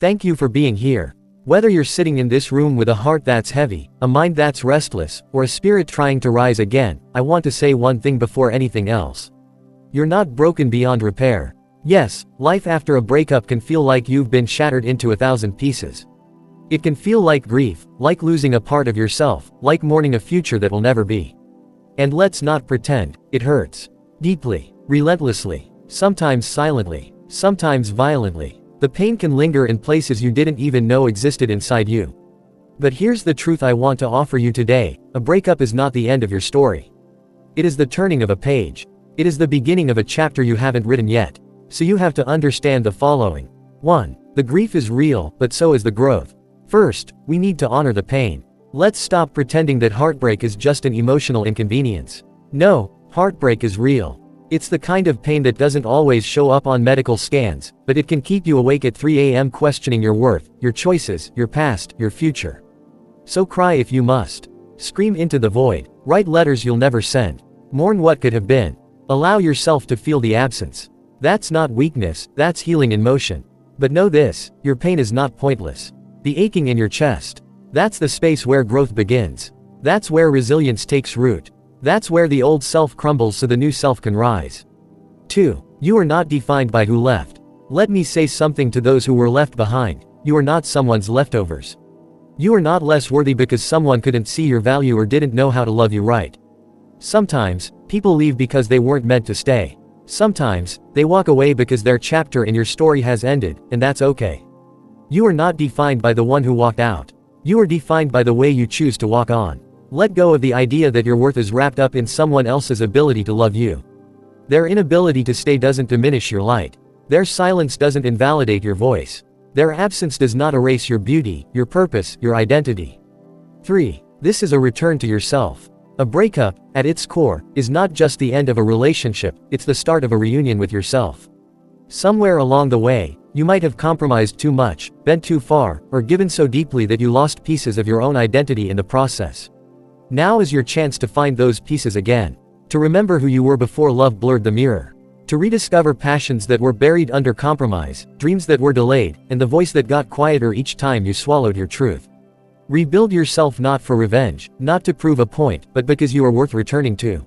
Thank you for being here. Whether you're sitting in this room with a heart that's heavy, a mind that's restless, or a spirit trying to rise again, I want to say one thing before anything else. You're not broken beyond repair. Yes, life after a breakup can feel like you've been shattered into 1,000 pieces. It can feel like grief, like losing a part of yourself, like mourning a future that will never be. And let's not pretend, it hurts. Deeply, relentlessly, sometimes silently, sometimes violently. The pain can linger in places you didn't even know existed inside you. But here's the truth I want to offer you today: a breakup is not the end of your story. It is the turning of a page. It is the beginning of a chapter you haven't written yet. So you have to understand the following. 1. The grief is real, but so is the growth. First, we need to honor the pain. Let's stop pretending that heartbreak is just an emotional inconvenience. No, heartbreak is real. It's the kind of pain that doesn't always show up on medical scans, but it can keep you awake at 3 a.m. questioning your worth, your choices, your past, your future. So cry if you must. Scream into the void. Write letters you'll never send. Mourn what could have been. Allow yourself to feel the absence. That's not weakness, that's healing in motion. But know this: your pain is not pointless. The aching in your chest, that's the space where growth begins. That's where resilience takes root. That's where the old self crumbles so the new self can rise. 2. You are not defined by who left. Let me say something to those who were left behind: you are not someone's leftovers. You are not less worthy because someone couldn't see your value or didn't know how to love you right. Sometimes, people leave because they weren't meant to stay. Sometimes, they walk away because their chapter in your story has ended, and that's okay. You are not defined by the one who walked out. You are defined by the way you choose to walk on. Let go of the idea that your worth is wrapped up in someone else's ability to love you. Their inability to stay doesn't diminish your light. Their silence doesn't invalidate your voice. Their absence does not erase your beauty, your purpose, your identity. 3. This is a return to yourself. A breakup, at its core, is not just the end of a relationship, it's the start of a reunion with yourself. Somewhere along the way, you might have compromised too much, bent too far, or given so deeply that you lost pieces of your own identity in the process. Now is your chance to find those pieces again. To remember who you were before love blurred the mirror. To rediscover passions that were buried under compromise, dreams that were delayed, and the voice that got quieter each time you swallowed your truth. Rebuild yourself not for revenge, not to prove a point, but because you are worth returning to.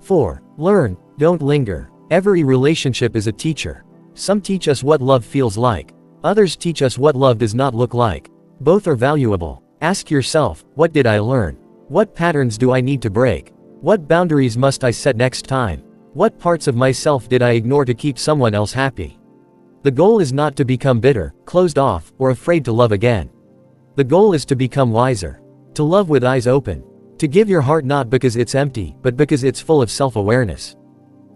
4. Learn, don't linger. Every relationship is a teacher. Some teach us what love feels like. Others teach us what love does not look like. Both are valuable. Ask yourself, what did I learn? What patterns do I need to break? What boundaries must I set next time? What parts of myself did I ignore to keep someone else happy? The goal is not to become bitter, closed off, or afraid to love again. The goal is to become wiser. To love with eyes open. To give your heart not because it's empty, but because it's full of self-awareness.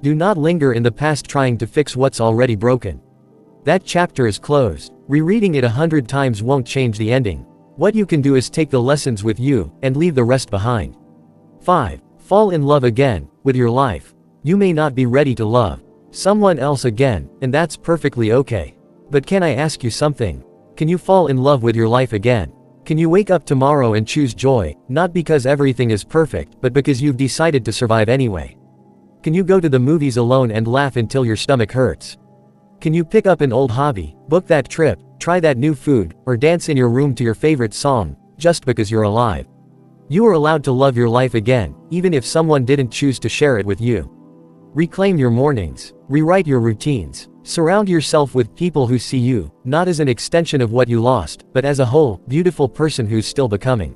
Do not linger in the past trying to fix what's already broken. That chapter is closed. Rereading it 100 times won't change the ending. What you can do is take the lessons with you, and leave the rest behind. 5. Fall in love again, with your life. You may not be ready to love someone else again, and that's perfectly okay. But can I ask you something? Can you fall in love with your life again? Can you wake up tomorrow and choose joy, not because everything is perfect, but because you've decided to survive anyway? Can you go to the movies alone and laugh until your stomach hurts? Can you pick up an old hobby, book that trip, try that new food, or dance in your room to your favorite song, just because you're alive? You are allowed to love your life again, even if someone didn't choose to share it with you. Reclaim your mornings. Rewrite your routines. Surround yourself with people who see you, not as an extension of what you lost, but as a whole, beautiful person who's still becoming.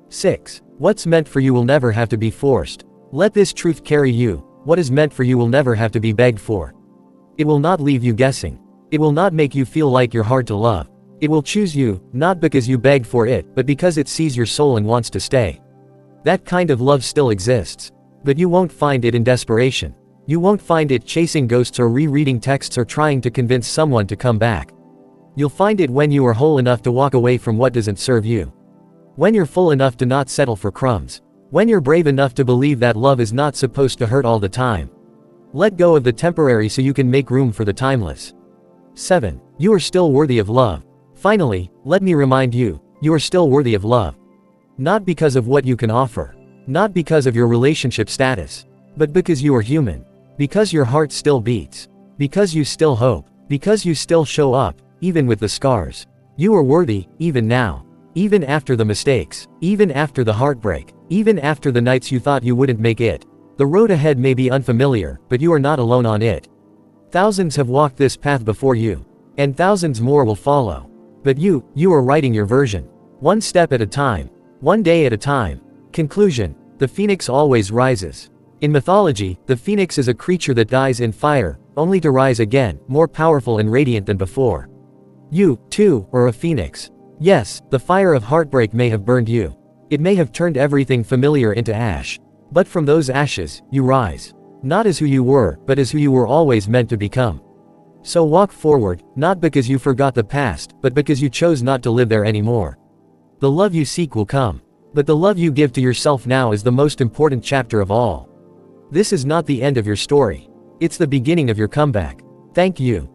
6. What's meant for you will never have to be forced. Let this truth carry you: what is meant for you will never have to be begged for. It will not leave you guessing. It will not make you feel like you're hard to love. It will choose you, not because you begged for it, but because it sees your soul and wants to stay. That kind of love still exists. But you won't find it in desperation. You won't find it chasing ghosts or rereading texts or trying to convince someone to come back. You'll find it when you are whole enough to walk away from what doesn't serve you. When you're full enough to not settle for crumbs. When you're brave enough to believe that love is not supposed to hurt all the time. Let go of the temporary so you can make room for the timeless. 7. You are still worthy of love. Finally, let me remind you, you are still worthy of love. Not because of what you can offer. Not because of your relationship status. But because you are human. Because your heart still beats. Because you still hope. Because you still show up. even with the scars. You are worthy, even now. Even after the mistakes. Even after the heartbreak. Even after the nights you thought you wouldn't make it. The road ahead may be unfamiliar, but you are not alone on it. Thousands have walked this path before you. And thousands more will follow. But you are writing your version. One step at a time. One day at a time. Conclusion. The phoenix always rises. In mythology, the phoenix is a creature that dies in fire, only to rise again, more powerful and radiant than before. You, too, are a phoenix. Yes, the fire of heartbreak may have burned you. It may have turned everything familiar into ash. But from those ashes, you rise. Not as who you were, but as who you were always meant to become. So walk forward, not because you forgot the past, but because you chose not to live there anymore. The love you seek will come. But the love you give to yourself now is the most important chapter of all. This is not the end of your story. It's the beginning of your comeback. Thank you.